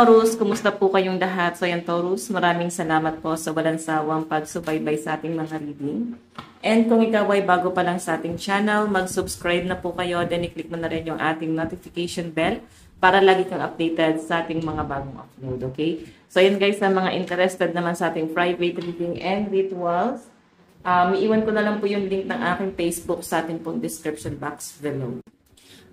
Taurus, kumusta po kayong lahat? So yan Taurus, maraming salamat po sa walang sawang pagsubaybay sa ating mga reading. And kung ikaw ay bago pa lang sa ating channel, mag-subscribe na po kayo, then i-click mo na rin yung ating notification bell para lagi kang updated sa ating mga bagong upload, okay? So yun guys, sa mga interested naman sa ating private reading and rituals, iiwan ko na lang po yung link ng aking Facebook sa ating pong description box below.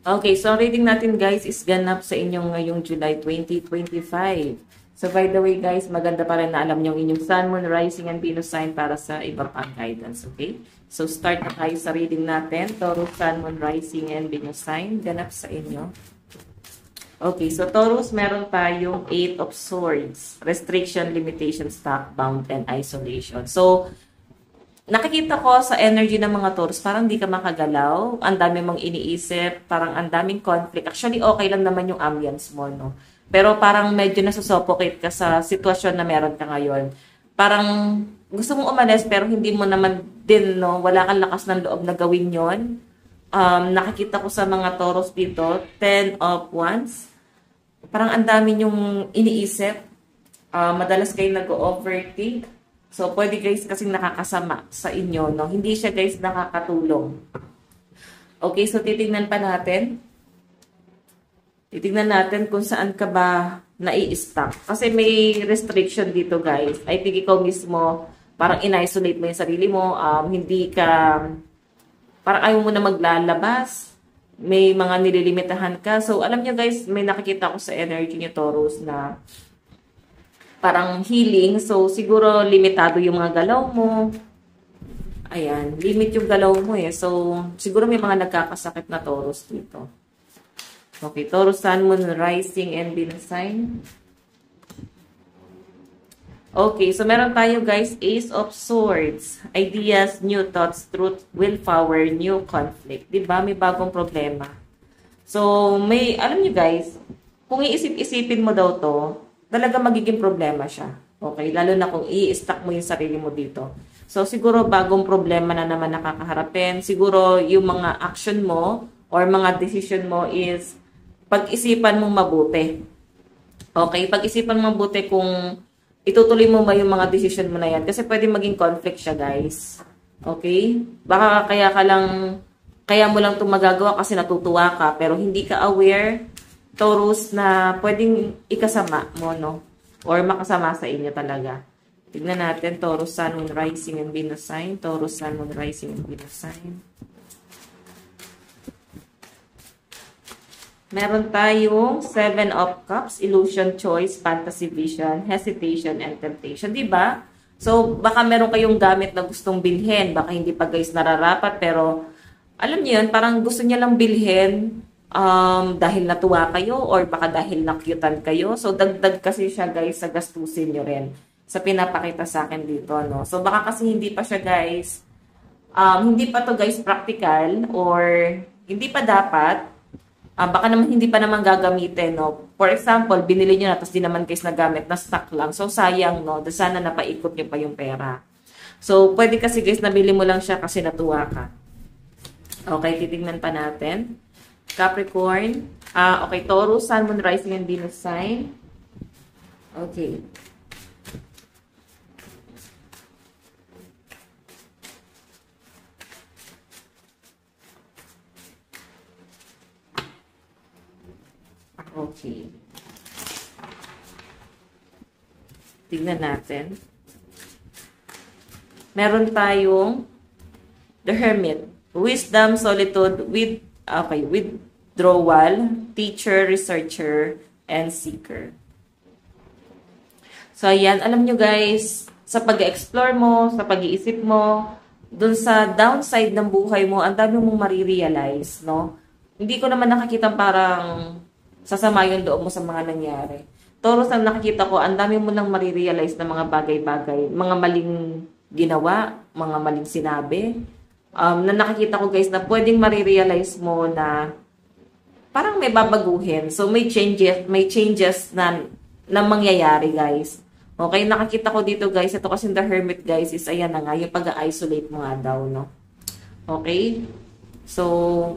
Okay, so reading natin guys is ganap sa inyong ngayong July 2025. So by the way guys, maganda pa rin na alam nyo inyong Sun, Moon, Rising, and Venus sign para sa iba pang guidance, okay? So start na tayo sa reading natin. Taurus, Sun, Moon, Rising, and Venus sign, ganap sa inyo. Okay, so Taurus, meron tayong 8 of Swords. Restriction, limitation, stock, bound, and isolation. So, nakikita ko sa energy ng mga Taurus, parang hindi ka makagalaw, ang dami mong iniisip, parang ang daming conflict. Actually, okay lang naman yung ambience mo, no? Pero parang medyo nasusuffocate ka sa sitwasyon na meron ka ngayon. Parang gusto mong umalis, pero hindi mo naman din, no? Wala kang lakas ng loob na gawin yon. Nakikita ko sa mga Taurus dito, 10 of Wands. Parang ang dami yung iniisip. Madalas kayo nag-overthink. So, pwede guys kasing nakakasama sa inyo, no? Hindi siya guys nakakatulong. Okay, so titignan pa natin. Titignan natin kung saan ka ba nai-stuck. Kasi may restriction dito guys. I think ikaw mismo, parang in-isolate mo yung sarili mo. Hindi ka, parang ayaw mo na maglalabas. May mga nililimitahan ka. So, alam nyo guys, may nakikita ko sa energy niyo Taurus na parang healing. So, siguro limitado yung mga galaw mo. Ayan, limit yung galaw mo eh. So, siguro may mga nagkakasakit na Taurus dito. Okay, Taurus, Sun, Moon, Rising, and Venus sign. Okay, so meron tayo guys, Ace of Swords. Ideas, new thoughts, truth, willpower, new conflict. Diba? May bagong problema. So, may, alam nyo guys, kung iisip-isipin mo daw to, talaga magiging problema siya. Okay? Lalo na kung i-stack mo yung sarili mo dito. So, siguro bagong problema na naman nakakaharapin. Siguro yung mga action mo or mga decision mo is pag-isipan mong mabuti. Okay? Pag-isipan mong mabuti kung itutuloy mo ba yung mga decision mo na yan. Kasi pwede maging conflict siya, guys. Okay? Baka kaya mo lang itong magagawa kasi natutuwa ka, pero hindi ka aware, Taurus, na pwedeng ikasama mo, no? Or makasama sa inyo talaga. Tignan natin, Taurus, Sun, Moon, Rising, and Venus sign. Taurus, Sun, Moon, Rising, and Venus sign. Meron tayong 7 of Cups, illusion, choice, fantasy, vision, hesitation, and temptation. Diba? So, baka meron kayong gamit na gustong bilhin. Baka hindi pa guys nararapat, pero alam niyo yun, parang gusto niya lang bilhin dahil natuwa kayo or baka dahil nakyutan kayo. So, dagdag kasi siya guys sa gastusin nyo rin sa pinapakita sa akin dito, no? So, baka kasi hindi pa siya guys, hindi pa to guys practical or hindi pa dapat. Baka naman hindi pa naman gagamitin, no? For example, binili nyo na, tapos di naman guys nagamit, na stock lang. So, sayang, no? Sana napaikot nyo pa yung pera. So, pwede kasi guys, nabili mo lang siya kasi natuwa ka. Okay, titignan pa natin. Capricorn. Okay, Taurus, Sun, Moon, Rising, and Venus sign. Okay. Okay. Tignan natin. Meron tayong The Hermit. Wisdom, solitude, withdrawal, teacher, researcher, and seeker. So, ayan. Alam nyo guys, sa pag-explore mo, sa pag-iisip mo, dun sa downside ng buhay mo, ang dami mong marirealize, no? Hindi ko naman nakakita parang sasama yung loob mo sa mga nangyari. Taurus, ang nakikita ko, ang dami mo nang marirealize na mga bagay-bagay, mga maling ginawa, mga maling sinabi. Na nakikita ko guys na pwedeng marirealize mo na parang may babaguhin. So may changes na mangyayari guys. Okay, nakikita ko dito guys, ito kasi The Hermit guys is ayan na nga, yung pag-isolate mo nga daw, no? Okay? So,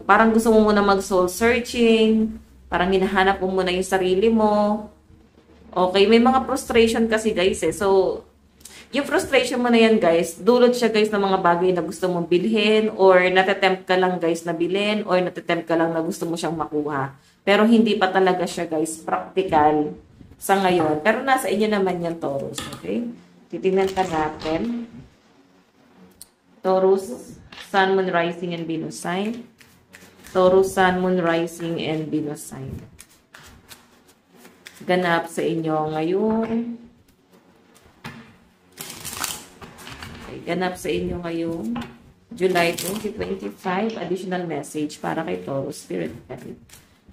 parang gusto mo muna mag-soul searching, parang hinahanap mo muna yung sarili mo. Okay, may mga frustration kasi guys eh. So, yung frustration mo na yan guys, dulot siya guys ng mga bagay na gusto mong bilhin or natatempt ka lang guys na bilhin or natatempt ka lang na gusto mo siyang makuha. Pero hindi pa talaga siya guys practical sa ngayon. Pero nasa inyo naman yan Taurus, okay? Titingnan ka natin. Taurus, Sun, Moon, Rising, and Venus sign. Taurus, Sun, Moon, Rising, and Venus sign. Ganap sa inyo ngayon. Okay, ganap sa inyo ngayon. July 2025, additional message para kay Taurus Spirit Guide.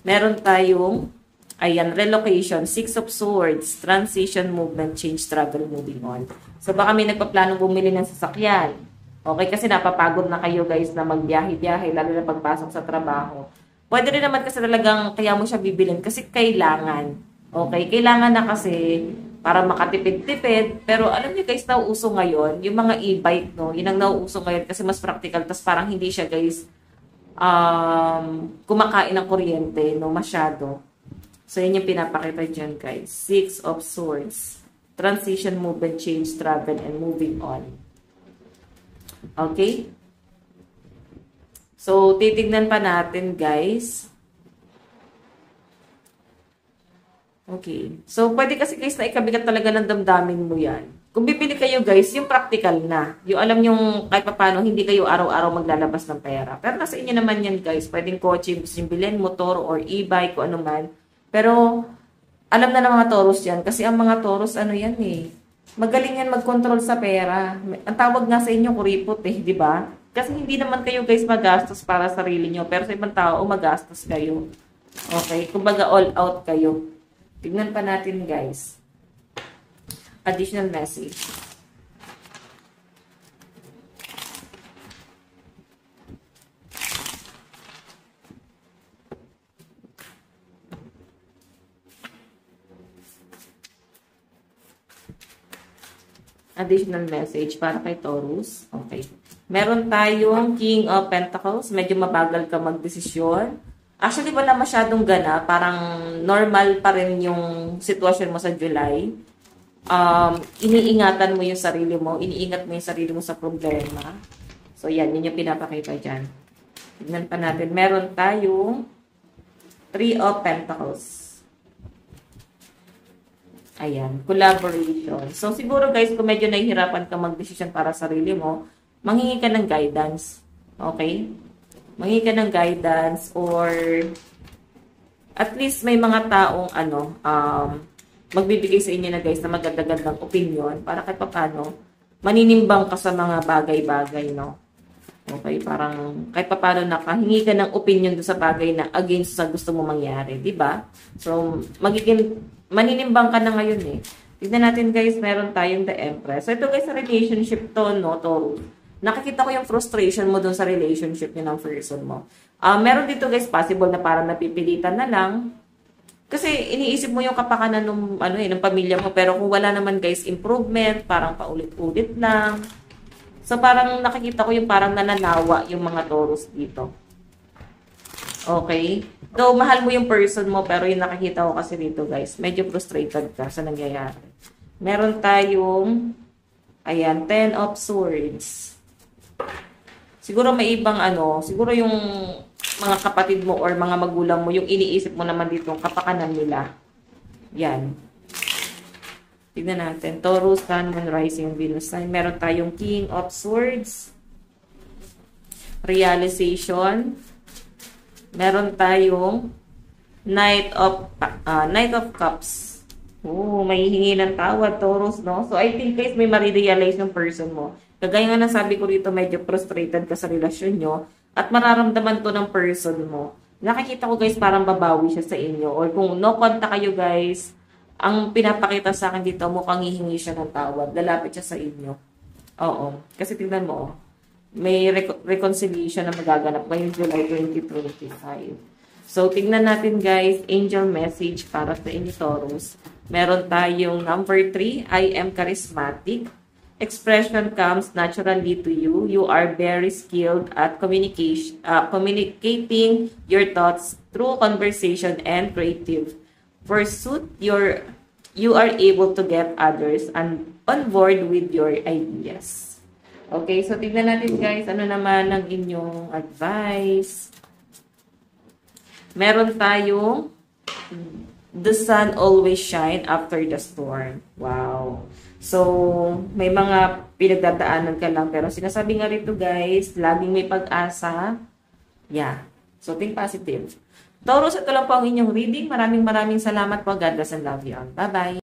Meron tayong, ayan, relocation, Six of Swords, transition, movement, change, travel, moving on. So baka may nagpaplano bumili ng sasakyan. Okay, kasi napapagod na kayo guys na magbiyahe-biyahe, lalo na pagpasok sa trabaho. Pwede rin naman kasi talagang kaya mo siya bibilin kasi kailangan. Okay, kailangan na kasi para makatipid-tipid. Pero alam niyo guys, nauuso ngayon, yung mga e-bike, no? Yun ang nauuso ngayon kasi mas practical. Tas parang hindi siya guys kumakain ng kuryente, no? Masyado. So yun yung pinapakita dyan guys. Six of Swords. Transition, movement, change, travel, and moving on. Okay? So titignan pa natin guys. Okay. So, pwede kasi guys na ikabigat talaga ng damdamin mo yan. Kung bibili kayo guys, yung practical na. Yung alam yung kahit paano, hindi kayo araw-araw maglalabas ng pera. Pero nasa inyo naman yan guys. Pwedeng kotse, gusto yung bilhin, motor, or e-bike, o ano man. Pero, alam na ng mga Taurus yan. Kasi ang mga Taurus, ano yan eh. Magaling yan mag-control sa pera. Ang tawag nga sa inyo, kuripot eh, di ba? Kasi hindi naman kayo guys magastos para sa sarili nyo. Pero sa ibang tao, magastos kayo. Okay? Kumbaga all out kayo. Tignan pa natin guys. Additional message. Additional message para kay Taurus. Okay. Meron tayong King of Pentacles. Medyo mabagal ka magdesisyon. Actually, wala masyadong gana. Parang normal pa rin yung sitwasyon mo sa July. Iniingatan mo yung sarili mo. Iniingat mo yung sarili mo sa problema. So, yan. Yun yung pinapakita dyan. Tignan pa natin. Meron tayong Three of Pentacles. Ayan. Collaboration. So, siguro guys, kung medyo nahihirapan ka mag-decision para sa sarili mo, manghingi ka ng guidance. Okay? Manghingi ka ng guidance or at least may mga taong magbibigay sa inyo na guys na magandang opinion para kahit paano maninimbang ka sa mga bagay-bagay, no? Okay, parang kahit paano nakahingi ka ng opinion do sa bagay na against sa gusto mo mangyari, di ba? So, maninimbang ka na ngayon eh. Tignan natin guys, meron tayong The Empress. So, ito guys, sa relationship to, no, Taurus. Nakikita ko yung frustration mo dun sa relationship niyo ng person mo. Meron dito guys, possible na parang napipilitan na lang. Kasi iniisip mo yung kapakanan ng pamilya mo. Pero kung wala naman guys, improvement, parang paulit-ulit lang. So parang nakikita ko yung parang nananawa yung mga Taurus dito. Okay? Though mahal mo yung person mo, pero yung nakikita ko kasi dito guys, medyo frustrated ka sa nangyayari. Meron tayong, ayan, Ten of Swords. Siguro may ibang siguro yung mga kapatid mo or mga magulang mo, yung iniisip mo naman dito, kapakanan nila. Yan. Tignan natin. Taurus, Sun, Moon, Rising, Venus sign. Meron tayong King of Swords. Realization. Meron tayong Knight of Cups. Oh, may hihingi ng tawad, Taurus, no? So, I think guys, may marirealize ng person mo. Kagaya nga nasabi ko rito, medyo frustrated ka sa relasyon nyo at mararamdaman to ng person mo. Nakikita ko guys, parang babawi siya sa inyo. Or kung no contact kayo guys, ang pinapakita sa akin dito, mukhang hihingi siya ng tawad. Lalapit siya sa inyo. Oo. Kasi tignan mo, may reconciliation na magaganap ngayong July 2025. So, tignan natin guys, angel message para sa inyo, Taurus. Meron tayong number 3, I am charismatic. Expression comes naturally to you. You are very skilled at communicating your thoughts through conversation and creative pursuit. Your you are able to get others on board with your ideas. Okay, so tignan natin guys, ano naman ang inyong advice. Meron tayong the sun always shine after the storm. Wow. So, may mga pinagdadaanan ka lang. Pero sinasabi nga rito guys, laging may pag-asa. Yeah. So, think positive. Taurus, ito lang po ang inyong reading. Maraming salamat po. God bless and love you all. Bye-bye.